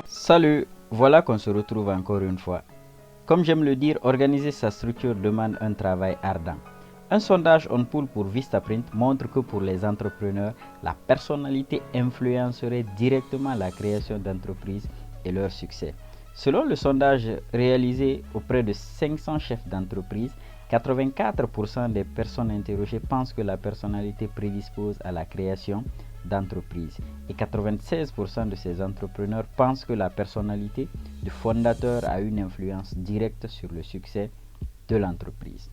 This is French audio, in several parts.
Salut, voilà qu'on se retrouve encore une fois. Comme j'aime le dire, organiser sa structure demande un travail ardent. Un sondage OnPool pour Vistaprint montre que pour les entrepreneurs, la personnalité influencerait directement la création d'entreprises et leur succès. Selon le sondage réalisé auprès de 500 chefs d'entreprise, 84% des personnes interrogées pensent que la personnalité prédispose à la création d'entreprises et 96% de ces entrepreneurs pensent que la personnalité du fondateur a une influence directe sur le succès de l'entreprise.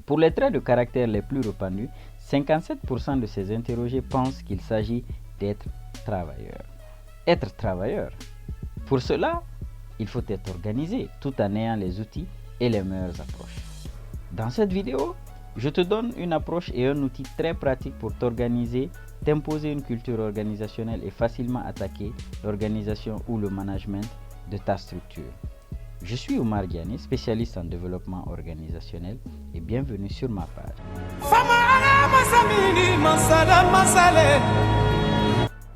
Pour les traits de caractère les plus répandus, 57% de ces interrogés pensent qu'il s'agit d'être travailleur. Être travailleur. Pour cela, il faut être organisé tout en ayant les outils et les meilleures approches. Dans cette vidéo, je te donne une approche et un outil très pratique pour t'organiser, t'imposer une culture organisationnelle et facilement attaquer l'organisation ou le management de ta structure. Je suis Oumar Diané, spécialiste en développement organisationnel et bienvenue sur ma page.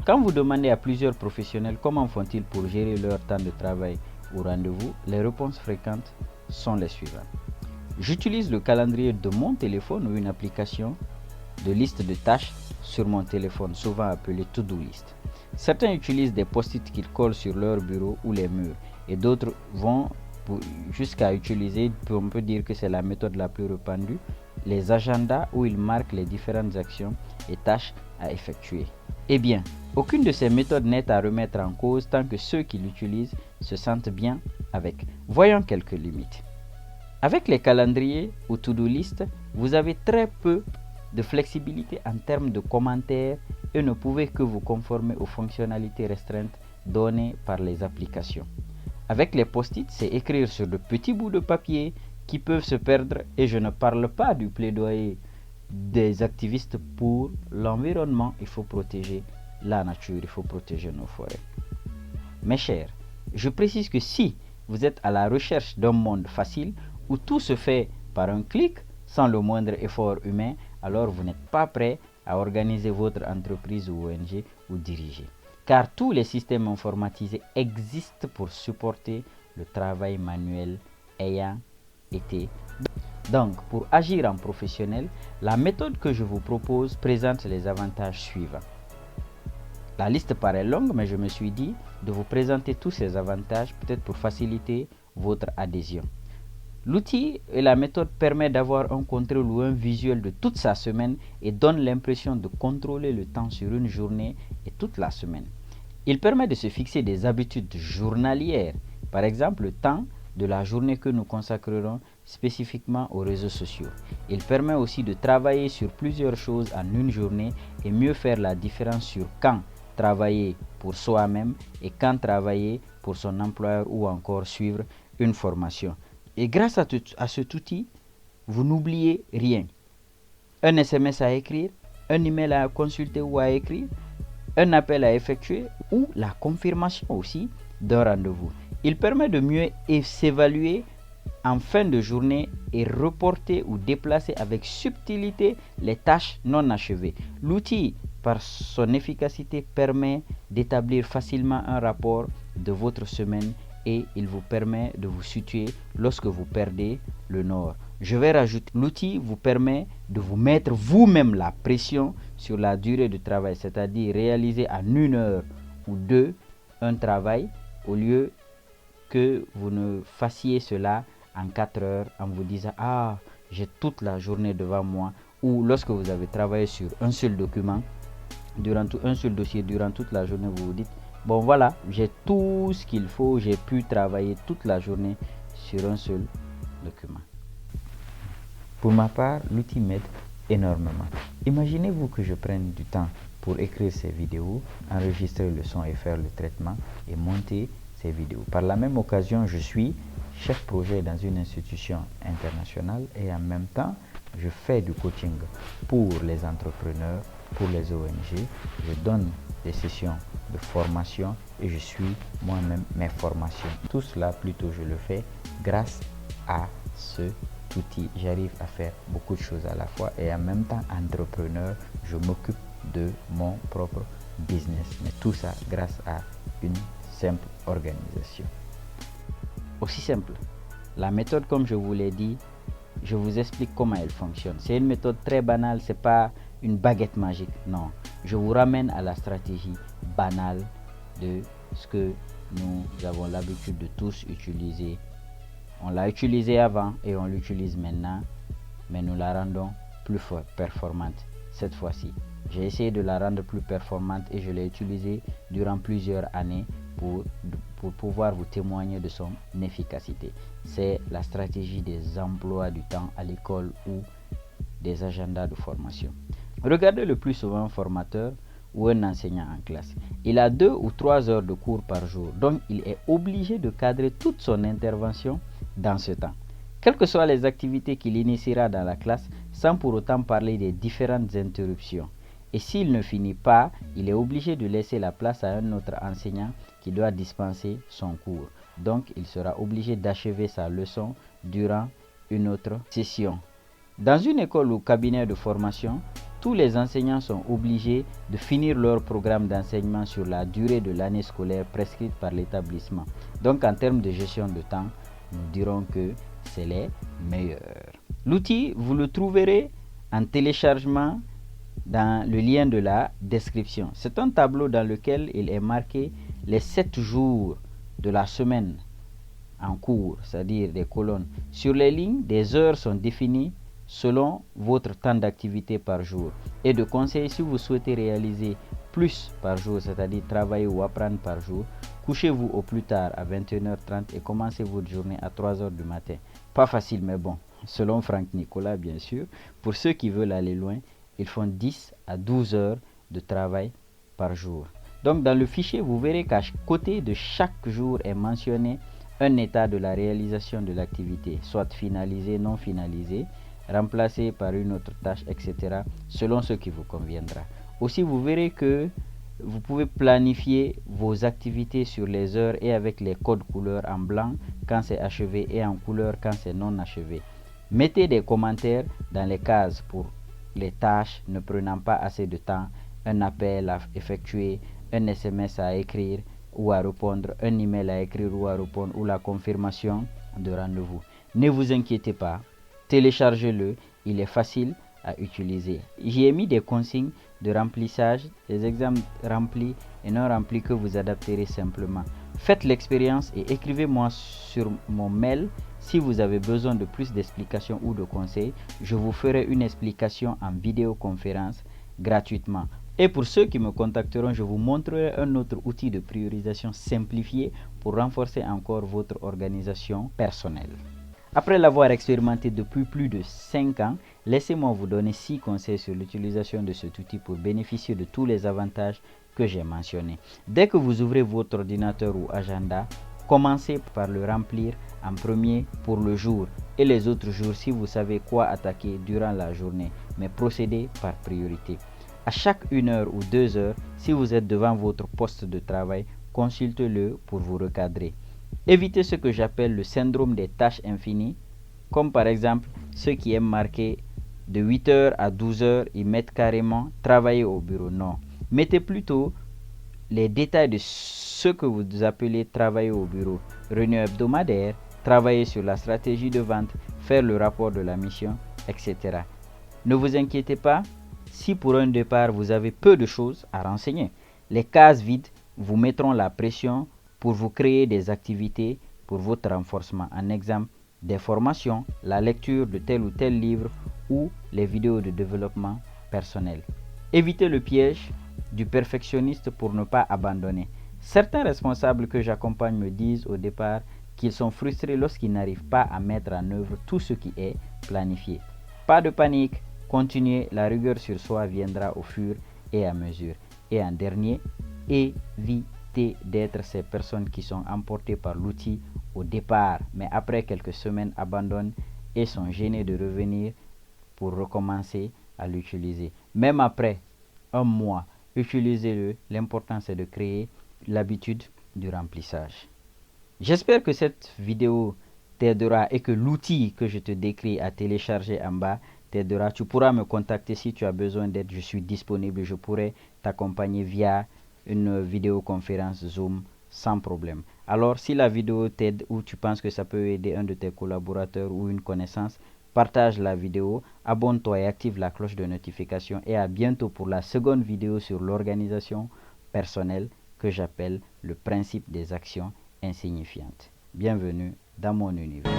Quand vous demandez à plusieurs professionnels comment font-ils pour gérer leur temps de travail ou rendez-vous, les réponses fréquentes sont les suivantes. J'utilise le calendrier de mon téléphone ou une application de liste de tâches sur mon téléphone, souvent appelée To-Do List. Certains utilisent des post-it qu'ils collent sur leur bureau ou les murs et d'autres vont jusqu'à utiliser, on peut dire que c'est la méthode la plus répandue, les agendas où ils marquent les différentes actions et tâches à effectuer. Eh bien, aucune de ces méthodes n'est à remettre en cause tant que ceux qui l'utilisent se sentent bien avec. Voyons quelques limites. Avec les calendriers ou to-do list, vous avez très peu de flexibilité en termes de commentaires et ne pouvez que vous conformer aux fonctionnalités restreintes données par les applications. Avec les post-it, c'est écrire sur de petits bouts de papier qui peuvent se perdre et je ne parle pas du plaidoyer des activistes pour l'environnement. Il faut protéger la nature, il faut protéger nos forêts. Mes chers, je précise que si vous êtes à la recherche d'un monde facile où tout se fait par un clic sans le moindre effort humain, alors vous n'êtes pas prêt à organiser votre entreprise ou ONG ou diriger. Car tous les systèmes informatisés existent pour supporter le travail manuel ayant été. Donc, pour agir en professionnel, la méthode que je vous propose présente les avantages suivants. La liste paraît longue, mais je me suis dit de vous présenter tous ces avantages, peut-être pour faciliter votre adhésion. L'outil et la méthode permettent d'avoir un contrôle ou un visuel de toute sa semaine et donne l'impression de contrôler le temps sur une journée et toute la semaine. Il permet de se fixer des habitudes journalières, par exemple le temps de la journée que nous consacrerons spécifiquement aux réseaux sociaux. Il permet aussi de travailler sur plusieurs choses en une journée et mieux faire la différence sur quand travailler pour soi-même et quand travailler pour son employeur ou encore suivre une formation. Et grâce à cet outil, vous n'oubliez rien. Un SMS à écrire, un email à consulter ou à écrire, un appel à effectuer ou la confirmation aussi d'un rendez-vous. Il permet de mieux s'évaluer en fin de journée et reporter ou déplacer avec subtilité les tâches non achevées. L'outil, par son efficacité, permet d'établir facilement un rapport de votre semaine et il vous permet de vous situer lorsque vous perdez le nord. Je vais rajouter, l'outil vous permet de vous mettre vous-même la pression sur la durée du travail, c'est-à-dire réaliser en 1 heure ou 2 un travail au lieu que vous ne fassiez cela en 4 heures en vous disant « Ah, j'ai toute la journée devant moi » ou lorsque vous avez travaillé sur un seul document, un seul dossier durant toute la journée, vous vous dites bon voilà, j'ai tout ce qu'il faut, j'ai pu travailler toute la journée sur un seul document. Pour ma part, l'outil m'aide énormément. Imaginez-vous que je prenne du temps pour écrire ces vidéos, enregistrer le son et faire le traitement et monter ces vidéos. Par la même occasion, je suis chef projet dans une institution internationale et en même temps, je fais du coaching pour les entrepreneurs, pour les ONG. Je donne des sessions de formation et je suis moi-même mes formations. Tout cela, plutôt, je le fais grâce à cet outil. J'arrive à faire beaucoup de choses à la fois et en même temps, entrepreneur, je m'occupe de mon propre business. Mais tout ça grâce à une simple organisation. Aussi simple. La méthode, comme je vous l'ai dit, je vous explique comment elle fonctionne. C'est une méthode très banale, c'est pas une baguette magique. Non, je vous ramène à la stratégie banale de ce que nous avons l'habitude de tous utiliser. On l'a utilisé avant et on l'utilise maintenant, mais nous la rendons plus performante cette fois-ci. J'ai essayé de la rendre plus performante et je l'ai utilisée durant plusieurs années pour pouvoir vous témoigner de son efficacité. C'est la stratégie des emplois du temps à l'école ou des agendas de formation. Regardez le plus souvent un formateur ou un enseignant en classe. Il a 2 ou 3 heures de cours par jour, donc il est obligé de cadrer toute son intervention dans ce temps. Quelles que soient les activités qu'il initiera dans la classe, sans pour autant parler des différentes interruptions. Et s'il ne finit pas, il est obligé de laisser la place à un autre enseignant qui doit dispenser son cours. Donc, il sera obligé d'achever sa leçon durant une autre session. Dans une école ou cabinet de formation, tous les enseignants sont obligés de finir leur programme d'enseignement sur la durée de l'année scolaire prescrite par l'établissement. Donc, en termes de gestion de temps, nous dirons que c'est les meilleurs. L'outil, vous le trouverez en téléchargement dans le lien de la description. C'est un tableau dans lequel il est marqué les 7 jours de la semaine en cours, c'est-à-dire des colonnes. Sur les lignes, des heures sont définies selon votre temps d'activité par jour. Et de conseil, si vous souhaitez réaliser plus par jour, c'est-à-dire travailler ou apprendre par jour, couchez-vous au plus tard à 21h30 et commencez votre journée à 3h du matin. Pas facile, mais bon, selon Franck Nicolas, bien sûr. Pour ceux qui veulent aller loin, ils font 10 à 12 heures de travail par jour. Donc dans le fichier, vous verrez qu'à côté de chaque jour est mentionné un état de la réalisation de l'activité, soit finalisé, non finalisé, remplacé par une autre tâche, etc., selon ce qui vous conviendra. Aussi, vous verrez que vous pouvez planifier vos activités sur les heures et avec les codes couleurs en blanc quand c'est achevé et en couleur quand c'est non achevé. Mettez des commentaires dans les cases pour les tâches ne prenant pas assez de temps, un appel à effectuer, un SMS à écrire ou à répondre, un email à écrire ou à répondre ou la confirmation de rendez-vous. Ne vous inquiétez pas, téléchargez-le, il est facile à utiliser. J'y ai mis des consignes de remplissage, des exemples remplis et non remplis que vous adapterez simplement. Faites l'expérience et écrivez-moi sur mon mail si vous avez besoin de plus d'explications ou de conseils. Je vous ferai une explication en vidéoconférence gratuitement. Et pour ceux qui me contacteront, je vous montrerai un autre outil de priorisation simplifié pour renforcer encore votre organisation personnelle. Après l'avoir expérimenté depuis plus de 5 ans, laissez-moi vous donner 6 conseils sur l'utilisation de cet outil pour bénéficier de tous les avantages que j'ai mentionnés. Dès que vous ouvrez votre ordinateur ou agenda, commencez par le remplir en premier pour le jour et les autres jours si vous savez quoi attaquer durant la journée, mais procédez par priorité. À chaque 1 heure ou 2 heures, si vous êtes devant votre poste de travail, consultez-le pour vous recadrer. Évitez ce que j'appelle le syndrome des tâches infinies, comme par exemple ceux qui aiment marquer de 8h à 12h, ils mettent carrément travailler au bureau. Non, mettez plutôt les détails de ce que vous appelez travailler au bureau. Réunion hebdomadaire, travailler sur la stratégie de vente, faire le rapport de la mission, etc. Ne vous inquiétez pas, si pour un départ vous avez peu de choses à renseigner, les cases vides vous mettront la pression pour vous créer des activités pour votre renforcement. En exemple, des formations, la lecture de tel ou tel livre ou les vidéos de développement personnel. Évitez le piège du perfectionniste pour ne pas abandonner. Certains responsables que j'accompagne me disent au départ qu'ils sont frustrés lorsqu'ils n'arrivent pas à mettre en œuvre tout ce qui est planifié. Pas de panique, continuez, la rigueur sur soi viendra au fur et à mesure. Et en dernier, évitez d'être ces personnes qui sont emportées par l'outil au départ, mais après quelques semaines abandonnent et sont gênées de revenir pour recommencer à l'utiliser. Même après un mois, utilisez-le. L'important c'est de créer l'habitude du remplissage. J'espère que cette vidéo t'aidera et que l'outil que je te décris à télécharger en bas t'aidera. Tu pourras me contacter si tu as besoin d'aide. Je suis disponible. Je pourrai t'accompagner via une vidéoconférence Zoom sans problème. Alors, si la vidéo t'aide ou tu penses que ça peut aider un de tes collaborateurs ou une connaissance, partage la vidéo, abonne-toi et active la cloche de notification et à bientôt pour la seconde vidéo sur l'organisation personnelle que j'appelle le principe des actions insignifiantes. Bienvenue dans mon univers.